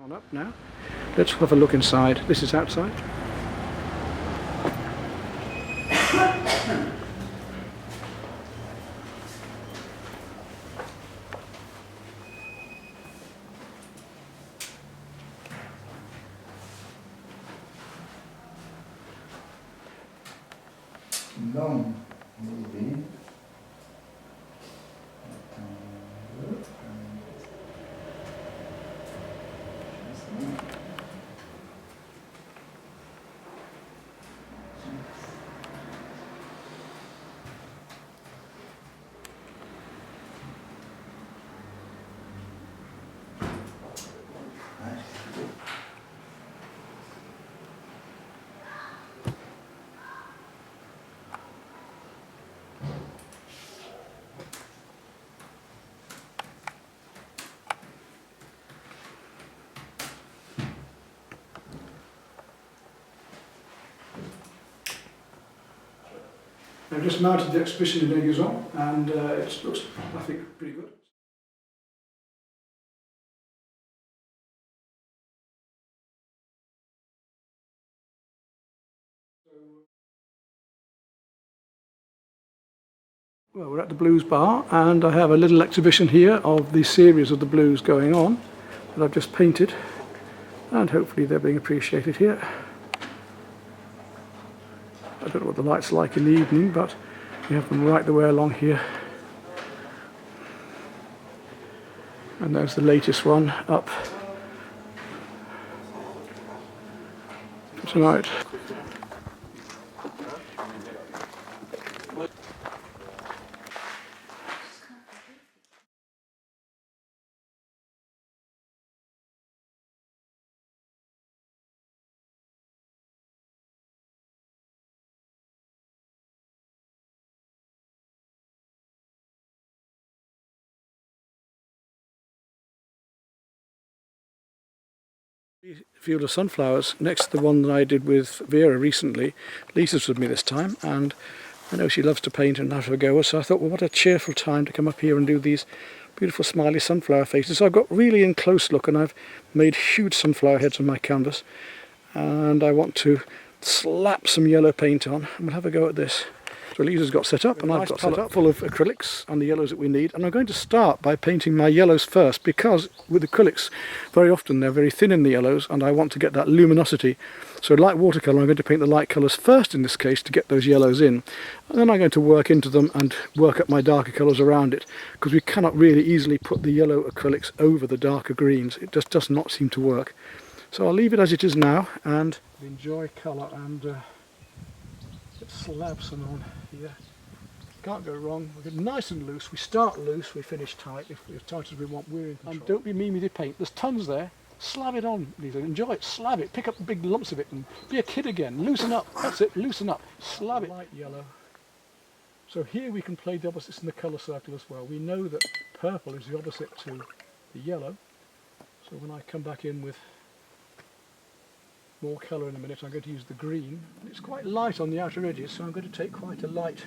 On up now. Let's have a look inside. This is outside. Long moving. I've just mounted the exhibition in Eguzon and it looks, I think, pretty good. Well, we're at the Blues Bar and I have a little exhibition here of the series of the blues going on that I've just painted, and hopefully they're being appreciated here. I don't know what the light's like in the evening, but we have them right the way along here. And there's the latest one up tonight. Field of sunflowers next to the one that I did with Vera recently. Lisa's with me this time, and I know she loves to paint and have a go, so I thought, well, what a cheerful time to come up here and do these beautiful smiley sunflower faces. So I've got really in close look, and I've made huge sunflower heads on my canvas, and I want to slap some yellow paint on and we'll have a go at this. So Lisa's got set up and I've got set up full of acrylics and the yellows that we need, and I'm going to start by painting my yellows first, because with acrylics very often they're very thin in the yellows and I want to get that luminosity. So like watercolour, I'm going to paint the light colours first in this case to get those yellows in, and then I'm going to work into them and work up my darker colours around it, because we cannot really easily put the yellow acrylics over the darker greens. It just does not seem to work. So I'll leave it as it is now and enjoy colour and slab some on here. Can't go wrong. We get nice and loose. We start loose, we finish tight. If we're as tight as we want, we're in control. And don't be mean with your paint. There's tons there. Slab it on, Lisa. Enjoy it. Slab it. Pick up big lumps of it and be a kid again. Loosen up. That's it. Loosen up. Slab it. Light yellow. So here we can play the opposites in the colour circle as well. We know that purple is the opposite to the yellow. So when I come back in with more colour in a minute, I'm going to use the green. It's quite light on the outer edges, so I'm going to take quite a light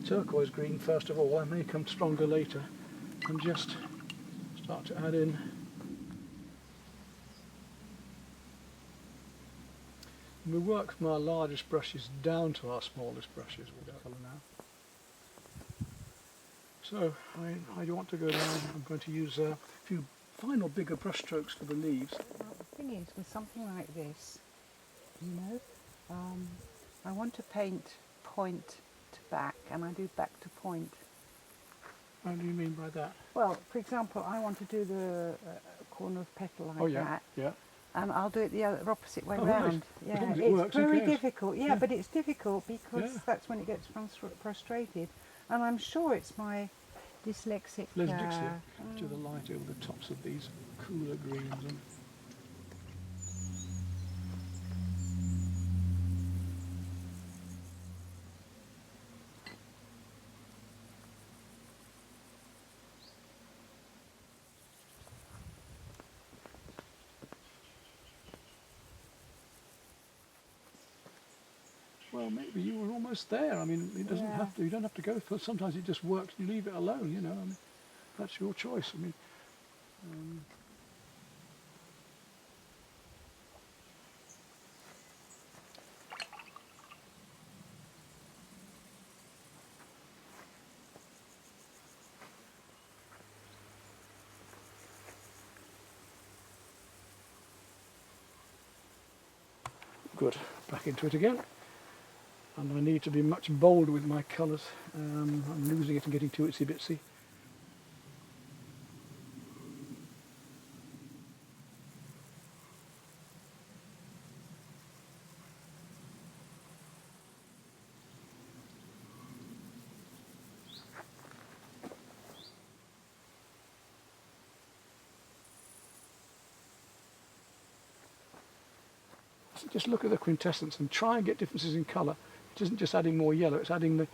turquoise green first of all. I may come stronger later and just start to add in. And we work from our largest brushes down to our smallest brushes with our colour now. So I want to go down. I'm going to use a few final bigger brush strokes for the leaves. Well, the thing is, with something like this, you know, I want to paint point to back, and I do back to point. What do you mean by that? Well, for example, I want to do the corner of petal like that, yeah. and I'll do it the other opposite way Oh, round. right. As long Yeah, as it it's works, who very cares? difficult. Yeah, but it's difficult because that's when it gets frustrated, and I'm sure it's my dyslexic. Let's do the light over the tops of these cooler greens. And well, maybe you were almost there. I mean, it doesn't have to. You don't have to go for. Sometimes it just works. You leave it alone. You know, I mean, that's your choice. I mean, Good, back into it again. And I need to be much bolder with my colours. I'm losing it and getting too itsy bitsy. So just look at the quintessence and try and get differences in colour. It isn't just adding more yellow, it's adding the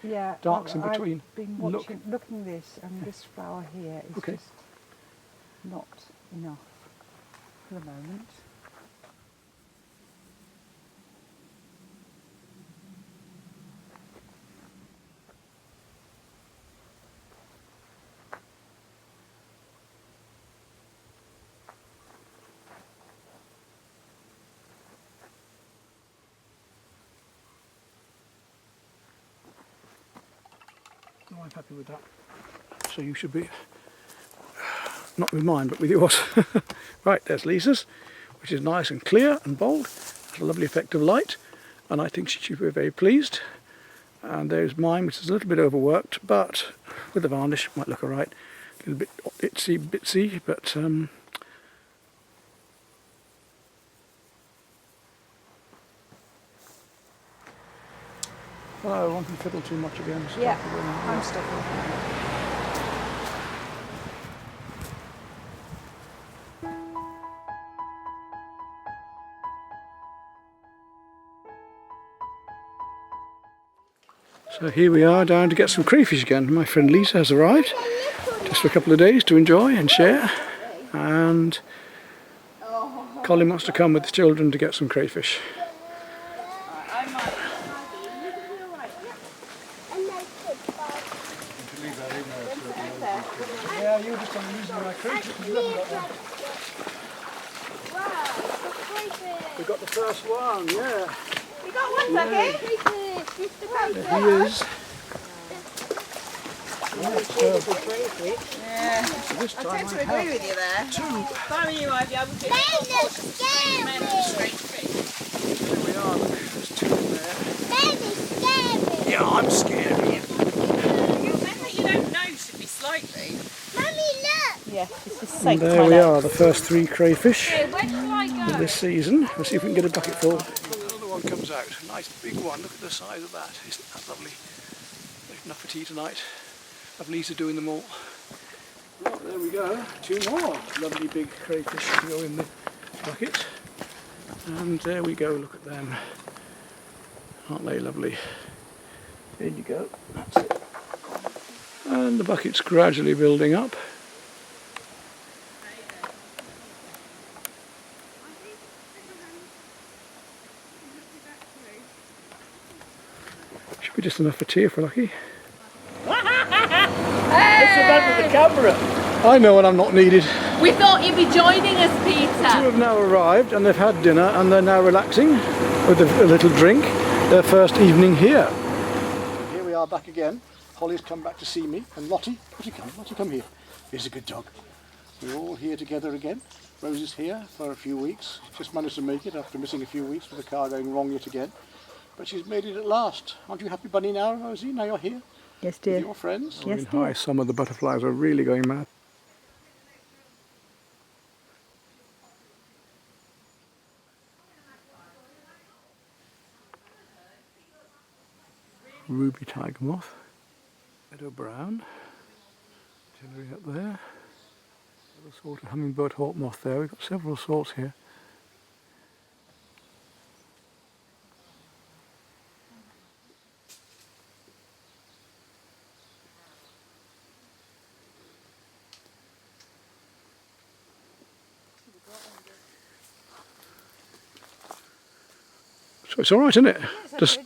darks in between. I've been looking this, and this flower here is just not enough for the moment. No, I'm happy with that. So you should be, not with mine, but with yours. Right, there's Lisa's, which is nice and clear and bold. Has a lovely effect of light, and I think she should be very pleased. And there's mine, which is a little bit overworked, but with the varnish might look alright. A little bit itsy bitsy, but oh, I want to fiddle too much again. So Yeah, I'm stuck. So here we are down to get some crayfish again. My friend Lisa has arrived just for a couple of days to enjoy and share, and Colin wants to come with the children to get some crayfish. Yeah, you were just using my crayfish. We got the first one, yeah. You got one, Lucky? There he is. Yeah. This time I tend to agree with you there. If I were you, I'd be able to There we are, look, there's two in there. Yeah, I'm scared. Men that you don't know should be slightly. Yeah, this is And safe. there we are, the first 3 crayfish Where shall I of go? this season. We'll see if we can get a bucket full. Another one comes out, a nice big one. Look at the size of that. Isn't that lovely? There's enough for tea tonight. Have Lisa doing them all. Well, there we go. 2 more lovely big crayfish to go in the bucket. And there we go, look at them. Aren't they lovely? There you go. That's it. And the bucket's gradually building up. Should be just enough for tea if we're lucky. Hey! The camera. I know when I'm not needed. We thought you'd be joining us, 2 Peter. have now arrived and they've had dinner and they're now relaxing with a little drink. Their first evening here. Here we are back again. Holly's come back to see me, and Lottie come here. Here's a good dog. We're all here together again. Rosie's here for a few weeks. Just managed to make it after missing a few weeks with the car going wrong yet again. But she's made it at last. Aren't you happy bunny now, Rosie? Now you're here Yes, with dear. your friends? Yes, In dear. high summer the butterflies are really going mad. Ruby tiger moth, meadow brown, artillery up there, another sort of hummingbird hawk moth there. We've got several sorts here. So it's all right, isn't it?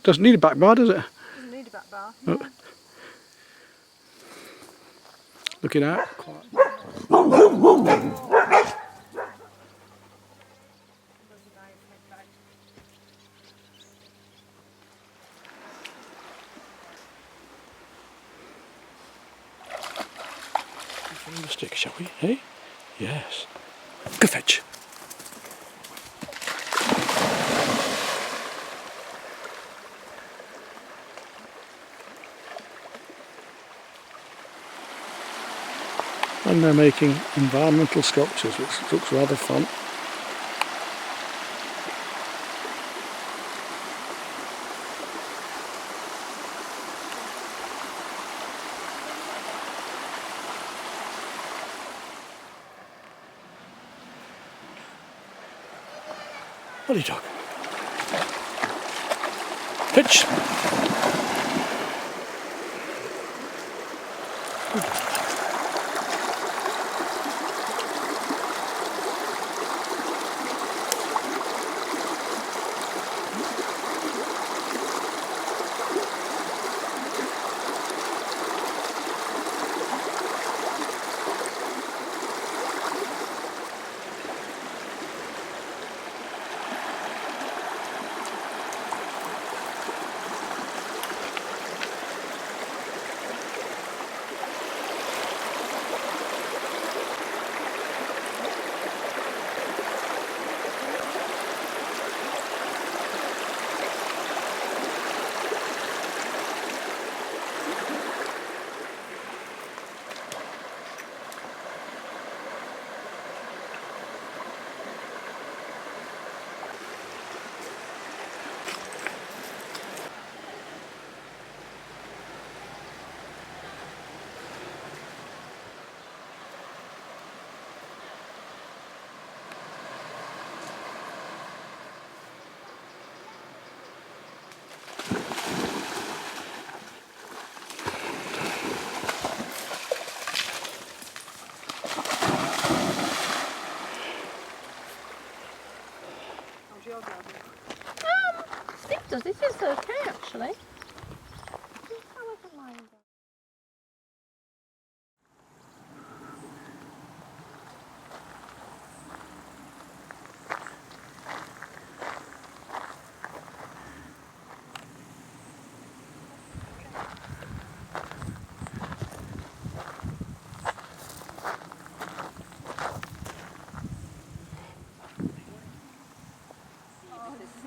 Doesn't need a back bar, does it? Doesn't need a back bar. Oh. Looking out. Find the stick, shall we? Hey? Yes. Go fetch. And they're making environmental sculptures, which looks rather fun. Bloody dog. Pitch. Steve does. This is okay, actually.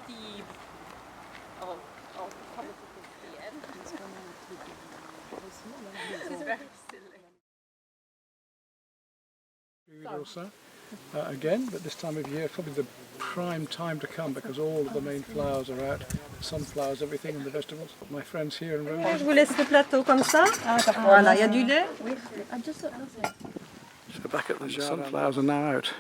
Steve. Oh, probably Ian. This is very silly. Also, again, but this time of year, probably the prime time to come because all of the main flowers are out. Sunflowers, everything, and the vegetables. My friends here in Rosie. Je vous laisse le plateau comme ça. Voilà, il y a du lait. Oui. So back at the sunflowers are now out.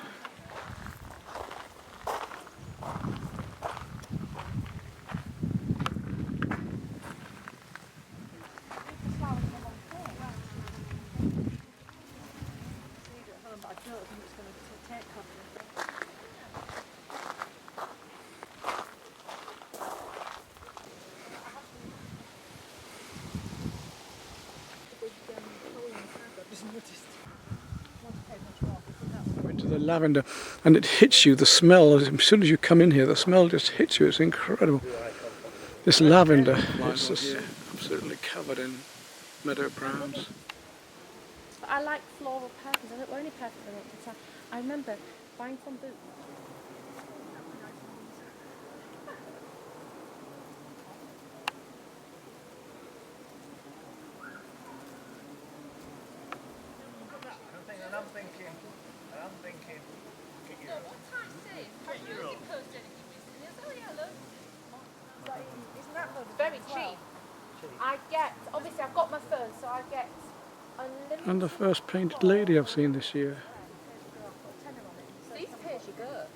Into the lavender, and it hits you, the smell, as soon as you come in here, the smell just hits you. It's incredible. This lavender is just absolutely covered in meadow browns. But I like floral perfumes. I don't wear any perfume I want to tell. I remember buying from Boots. Very cheap. I get, obviously I've got my phone, so I get unlimited. And the first painted lady I've seen this year. These appears you go.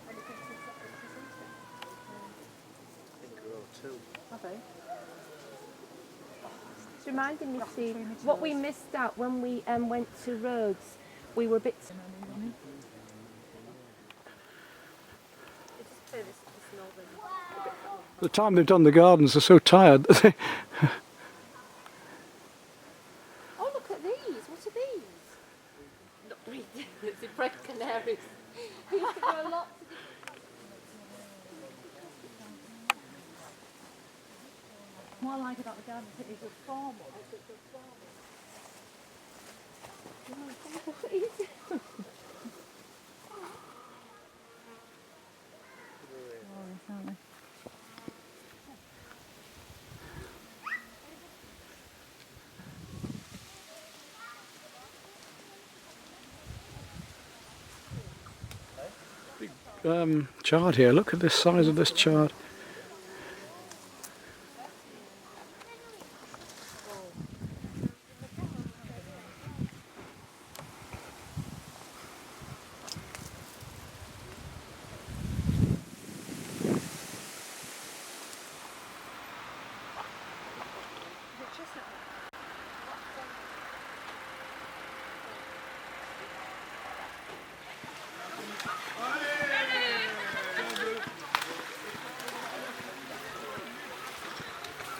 It's reminding me, Steve, what we missed out when we went to Rhodes. We were a bit. The time they've done the gardens, they're so tired that they... Oh, look at these. What are these? Not really. It's the bread canaries. You can grow lots of What I like about the garden is it's formal. chard here. Look at the size of this chard.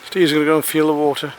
Steve's going to go and feel the water.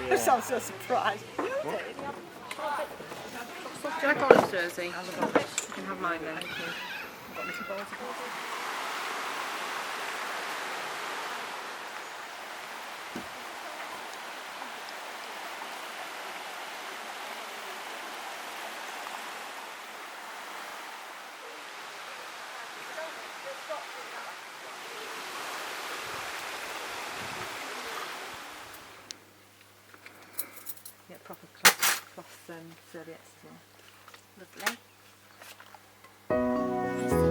I sound so surprised. Should I call it Rosie? You can have mine then. Yeah, proper cloth serviettes as well. Lovely.